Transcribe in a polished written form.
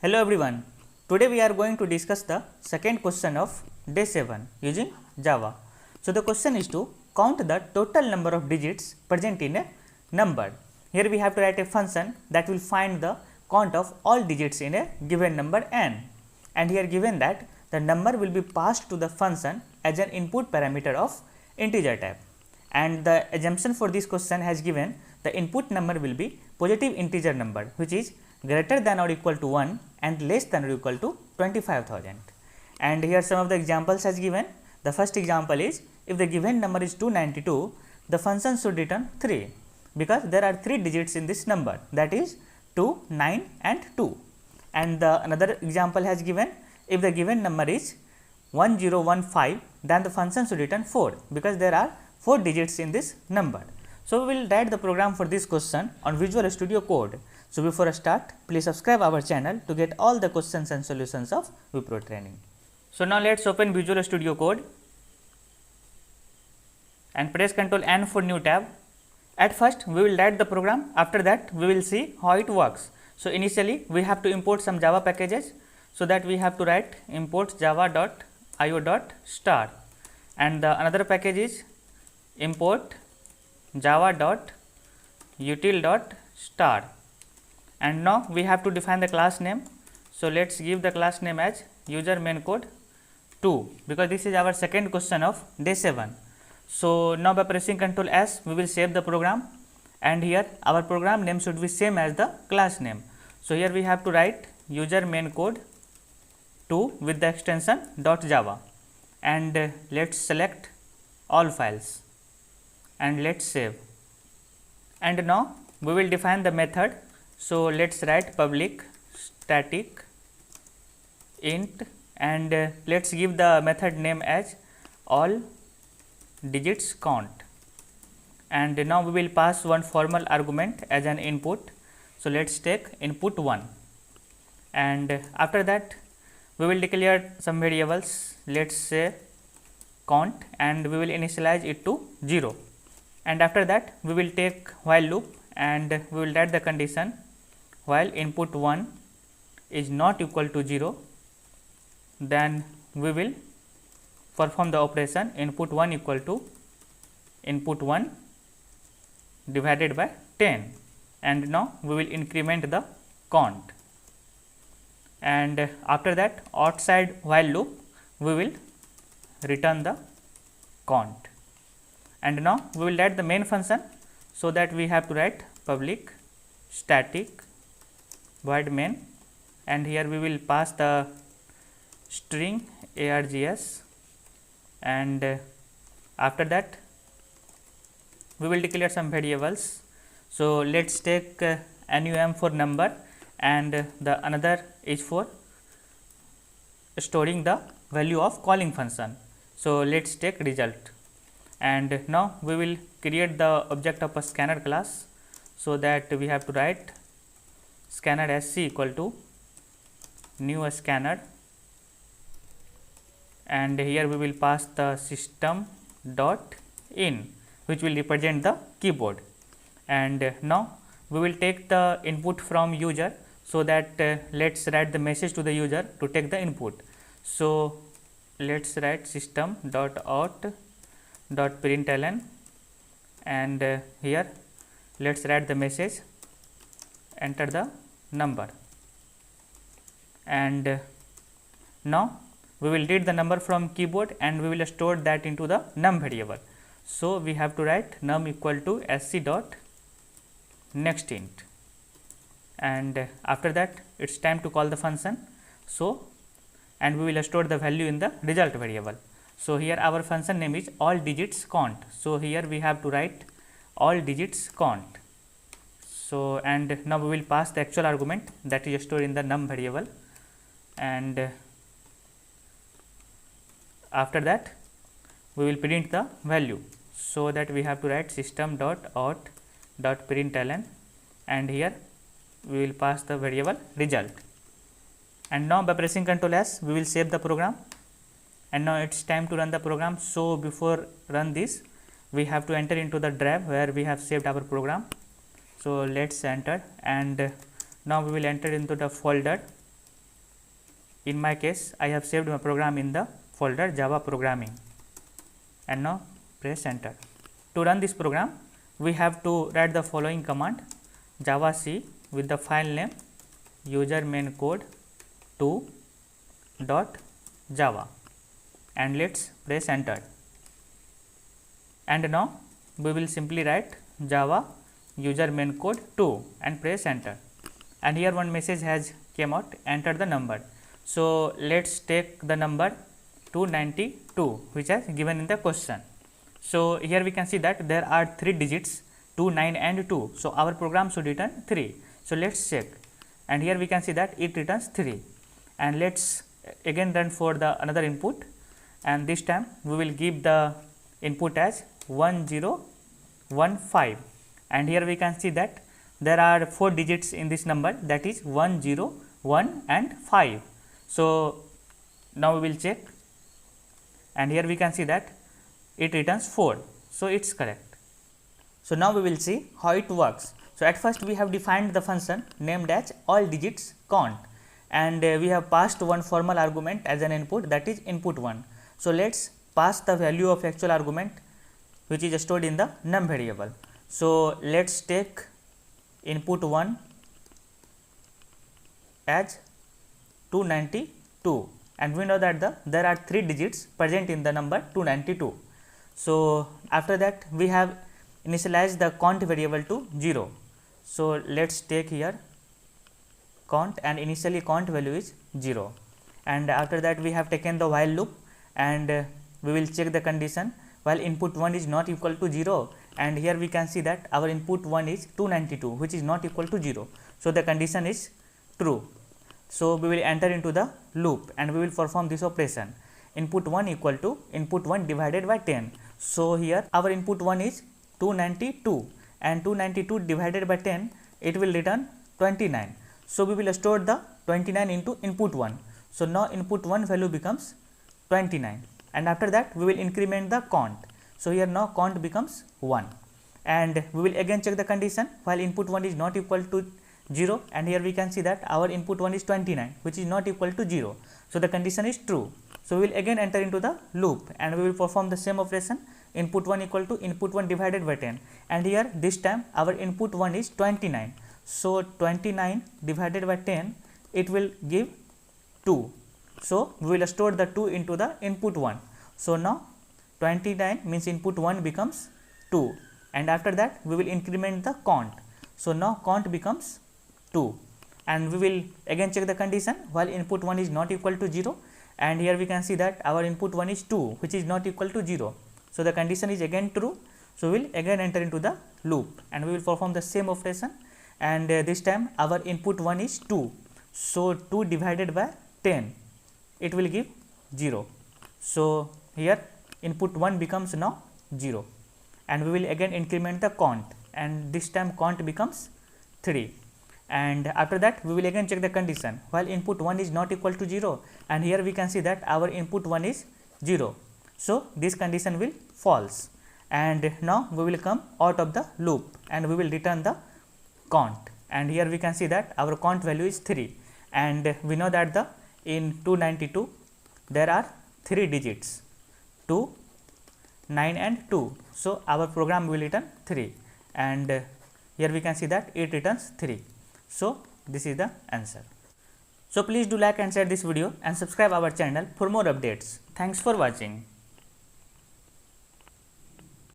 Hello everyone. Today we are going to discuss the second question of day 7 using Java. So the question is to count the total number of digits present in a number. Here we have to write a function that will find the count of all digits in a given number n, and here given that the number will be passed to the function as an input parameter of integer type, and the assumption for this question has given the input number will be positive integer number which is greater than or equal to 1 and less than or equal to 25,000. And here some of the examples has given. The first example is if the given number is 292, the function should return 3 because there are 3 digits in this number, that is 2, 9 and 2. And the another example has given if the given number is 1015, then the function should return 4 because there are 4 digits in this number. So we will write the program for this question on Visual Studio Code. So before I start, please subscribe our channel to get all the questions and solutions of Wipro training. So now let's open Visual Studio Code and press Ctrl N for new tab. At first we will write the program, after that we will see how it works. So initially we have to import some Java packages, so that we have to write import java.io.star, and the another package is import java.util.star. And now we have to define the class name. So let's give the class name as user main code 2 because this is our second question of day 7. So now by pressing Ctrl S we will save the program, and here our program name should be same as the class name. So here we have to write user main code 2 with the extension .java, and let's select all files and let's save. And now we will define the method. So let's write public static int, and let's give the method name as all digits count, and now we will pass one formal argument as an input. So let's take input 1, and after that we will declare some variables. Let's say count, and we will initialize it to 0, and after that we will take while loop, and we will write the condition while input 1 is not equal to 0, then we will perform the operation input 1 equal to input 1 divided by 10, and now we will increment the count, and after that outside while loop we will return the count. And now we will write the main function, so that we have to write public static void main, and here we will pass the string args, and after that we will declare some variables. So let's take num for number, and the another is for storing the value of calling function. So let's take result, and now we will create the object of a scanner class, so that we have to write scanner sc equal to new scanner, and here we will pass the system dot in which will represent the keyboard, and now we will take the input from user, so that let's write the message to the user to take the input. So let's write system dot out dot println, and here let's write the message enter the number, and now we will read the number from keyboard, and we will store that into the num variable. So we have to write num equal to sc dot next int, and after that it's time to call the function. So and we will store the value in the result variable. So here our function name is all digits count. So here we have to write all digits count. So and now we will pass the actual argument that is stored in the num variable, and after that we will print the value. So that we have to write system dot out dot println, and here we will pass the variable result. And now by pressing Ctrl S we will save the program, and now it's time to run the program. So before run this we have to enter into the drive where we have saved our program. So let's enter, and now we will enter into the folder In my case, I have saved my program in the folder Java programming, and now press enter. To run this program, we have to write the following command: javac with the file name user main code 2.java, and let's press enter. And now we will simply write Java user main code 2 and press enter. And here one message has came out, enter the number. So let's take the number 292 which is given in the question. So here we can see that there are 3 digits 2, 9 and 2. So our program should return 3. So let's check, and here we can see that it returns 3. And let's again run for the another input, and this time we will give the input as 1015, and here we can see that there are 4 digits in this number, that is 1, 0, 1 and 5. So now we will check, and here we can see that it returns 4. So it's correct. So now we will see how it works. So at first we have defined the function named as all digits count, and we have passed one formal argument as an input, that is input 1. So let's pass the value of actual argument which is stored in the num variable. So let's take input 1 as 292, and we know that there are 3 digits present in the number 292. So after that we have initialized the count variable to 0. So let's take here count, and initially count value is 0, and after that we have taken the while loop, and we will check the condition while input 1 is not equal to 0, and here we can see that our input 1 is 292 which is not equal to 0. So the condition is true. So we will enter into the loop and we will perform this operation, input 1 equal to input 1 divided by 10. So here our input 1 is 292, and 292 divided by 10, it will return 29. So we will store the 29 into input 1. So now input 1 value becomes 29, and after that we will increment the count. So here now count becomes 1, and we will again check the condition while input 1 is not equal to 0, and here we can see that our input 1 is 29 which is not equal to 0. So the condition is true. So we will again enter into the loop and we will perform the same operation, input 1 equal to input 1 divided by 10, and here this time our input 1 is 29. So 29 divided by 10, it will give 2. So we will store the 2 into the input 1. So now 29 means input 1 becomes 2, and after that we will increment the count. So now count becomes 2, and we will again check the condition while input 1 is not equal to 0, and here we can see that our input 1 is 2 which is not equal to 0. So the condition is again true. So we will again enter into the loop and we will perform the same operation, and this time our input 1 is 2. So 2 divided by 10, it will give 0. So here input 1 becomes now 0, and we will again increment the count, and this time count becomes 3, and after that we will again check the condition while input 1 is not equal to 0, and here we can see that our input 1 is 0. So this condition will false, and now we will come out of the loop and we will return the count, and here we can see that our count value is 3, and we know that in 292 there are 3 digits 2, 9 and 2. So our program will return 3, and here we can see that it returns 3. So this is the answer. So please do like and share this video and subscribe our channel for more updates. Thanks for watching.